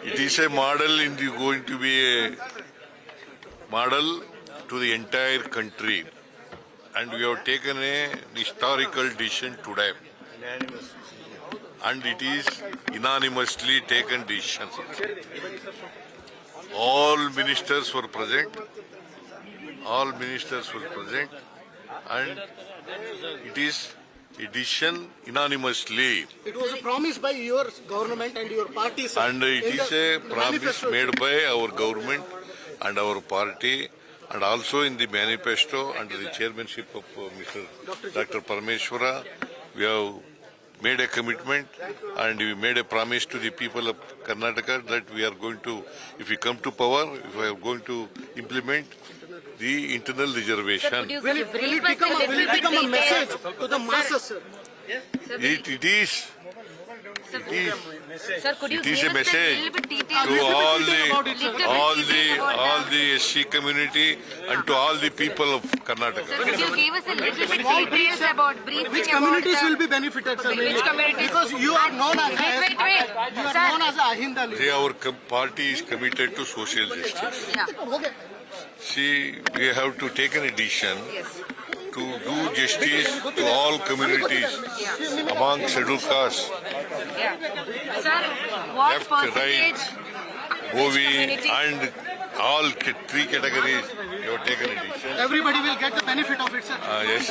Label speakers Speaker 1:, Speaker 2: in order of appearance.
Speaker 1: It is a model going to be a model to the entire country, and we have taken a historical decision today, and it is unanimously taken decision. All ministers were present. All ministers were present, and it is a decision unanimously.
Speaker 2: It was a promise by your government and your party, sir.
Speaker 1: And it
Speaker 2: In
Speaker 1: is
Speaker 2: the
Speaker 1: a promise
Speaker 2: manifesto.
Speaker 1: made by our government and our party, and also in the manifesto under the chairmanship of Mr. Dr. Parameshwara. We have made a commitment and we made a promise to the people of Karnataka that we are going to, if we come to power, if we are going to implement the internal reservation.
Speaker 2: Will it become a message to the masses, sir?
Speaker 1: It is.
Speaker 3: Sir, could you
Speaker 1: It is
Speaker 3: give
Speaker 1: a
Speaker 3: us
Speaker 1: message
Speaker 3: a little bit
Speaker 1: to
Speaker 3: detail?
Speaker 1: all the SC community and to all the people of Karnataka.
Speaker 3: Sir, could you give us a little bit details about briefing
Speaker 2: Which
Speaker 3: about
Speaker 2: communities will be benefited, sir?
Speaker 3: Which communities?
Speaker 2: Because you are known as
Speaker 3: Wait.
Speaker 2: you are
Speaker 3: Sir.
Speaker 2: known as a Ahinda leader.
Speaker 1: See, our party is committed to social justice.
Speaker 3: Yeah.
Speaker 2: Okay.
Speaker 1: See, we have to take an decision
Speaker 3: Yes.
Speaker 1: to do justice to all communities among scheduled castes,
Speaker 3: Yeah. Sir, what
Speaker 1: Left, right.
Speaker 3: percentage
Speaker 1: OV,
Speaker 3: community?
Speaker 1: and all three categories. We have taken a decision.
Speaker 2: Everybody will get the benefit of it, sir.
Speaker 1: Yes.